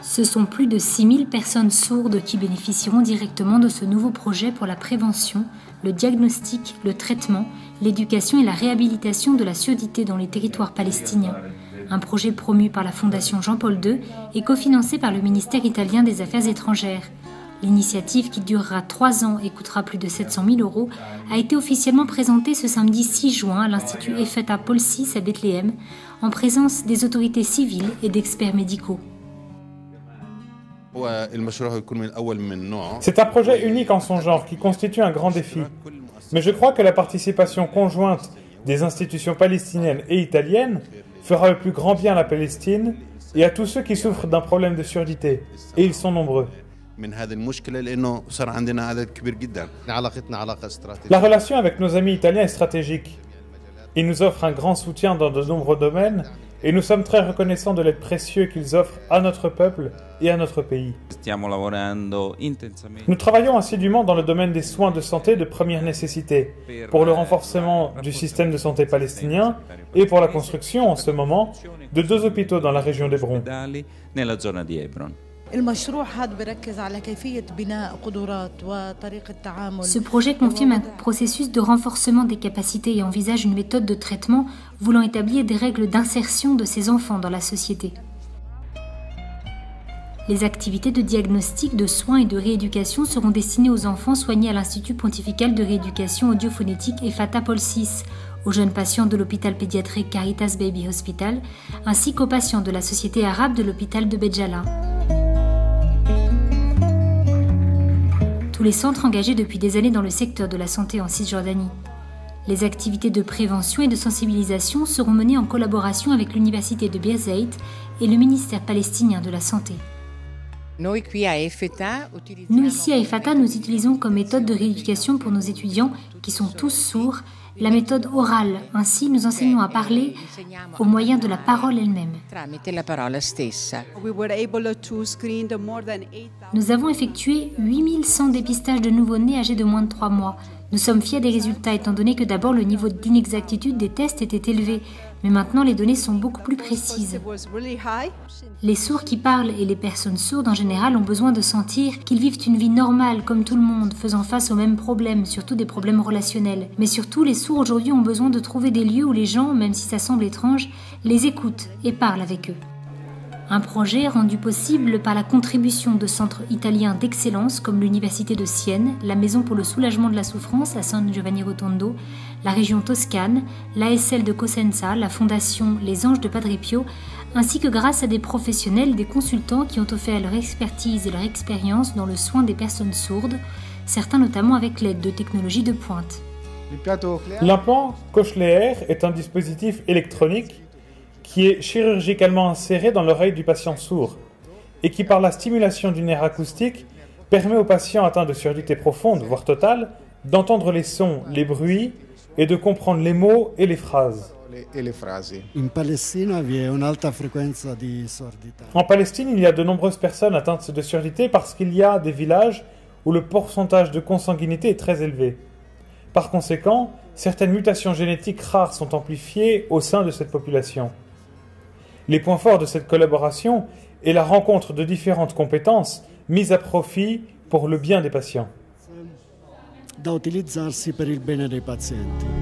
Ce sont plus de 6000 personnes sourdes qui bénéficieront directement de ce nouveau projet pour la prévention, le diagnostic, le traitement, l'éducation et la réhabilitation de la surdité dans les territoires palestiniens. Un projet promu par la Fondation Jean-Paul II et cofinancé par le ministère italien des Affaires étrangères. L'initiative, qui durera 3 ans et coûtera plus de 700 000 €, a été officiellement présentée ce samedi 6 juin à l'Institut Ephrata Paul VI à Bethléem, en présence des autorités civiles et d'experts médicaux. C'est un projet unique en son genre qui constitue un grand défi. Mais je crois que la participation conjointe des institutions palestiniennes et italiennes fera le plus grand bien à la Palestine et à tous ceux qui souffrent d'un problème de surdité. Et ils sont nombreux. La relation avec nos amis italiens est stratégique. Ils nous offrent un grand soutien dans de nombreux domaines et nous sommes très reconnaissants de l'aide précieuse qu'ils offrent à notre peuple et à notre pays. Nous travaillons assidûment dans le domaine des soins de santé de première nécessité, pour le renforcement du système de santé palestinien et pour la construction, en ce moment, de 2 hôpitaux dans la région d'Hébron. Ce projet confirme un processus de renforcement des capacités et envisage une méthode de traitement voulant établir des règles d'insertion de ces enfants dans la société. Les activités de diagnostic, de soins et de rééducation seront destinées aux enfants soignés à l'Institut pontifical de rééducation audiophonétique Ephrata Paul VI, aux jeunes patients de l'hôpital pédiatrique Caritas Baby Hospital, ainsi qu'aux patients de la Société arabe de l'hôpital de Béjala. Tous les centres engagés depuis des années dans le secteur de la santé en Cisjordanie. Les activités de prévention et de sensibilisation seront menées en collaboration avec l'université de Birzeit et le ministère palestinien de la Santé. Nous, ici à Ephrata, nous utilisons comme méthode de rééducation pour nos étudiants, qui sont tous sourds, la méthode orale. Ainsi, nous enseignons à parler au moyen de la parole elle-même. Nous avons effectué 8100 dépistages de nouveau-nés âgés de moins de 3 mois. Nous sommes fiers des résultats étant donné que d'abord le niveau d'inexactitude des tests était élevé, mais maintenant les données sont beaucoup plus précises. Les sourds qui parlent et les personnes sourdes en général ont besoin de sentir qu'ils vivent une vie normale comme tout le monde, faisant face aux mêmes problèmes, surtout des problèmes relationnels. Mais surtout, les sourds aujourd'hui ont besoin de trouver des lieux où les gens, même si ça semble étrange, les écoutent et parlent avec eux. Un projet rendu possible par la contribution de centres italiens d'excellence comme l'Université de Sienne, la Maison pour le soulagement de la souffrance à San Giovanni Rotondo, la région Toscane, l'ASL de Cosenza, la Fondation Les Anges de Padre Pio, ainsi que grâce à des professionnels, des consultants qui ont offert leur expertise et leur expérience dans le soin des personnes sourdes, certains notamment avec l'aide de technologies de pointe. L'implant cochléaire est un dispositif électronique qui est chirurgicalement inséré dans l'oreille du patient sourd et qui, par la stimulation du nerf acoustique, permet aux patients atteints de surdité profonde, voire totale, d'entendre les sons, les bruits et de comprendre les mots et les phrases. En Palestine, il y a de nombreuses personnes atteintes de surdité parce qu'il y a des villages où le pourcentage de consanguinité est très élevé. Par conséquent, certaines mutations génétiques rares sont amplifiées au sein de cette population. Les points forts de cette collaboration est la rencontre de différentes compétences mises à profit pour le bien des patients. Da utilizzarsi per il bene dei pazienti.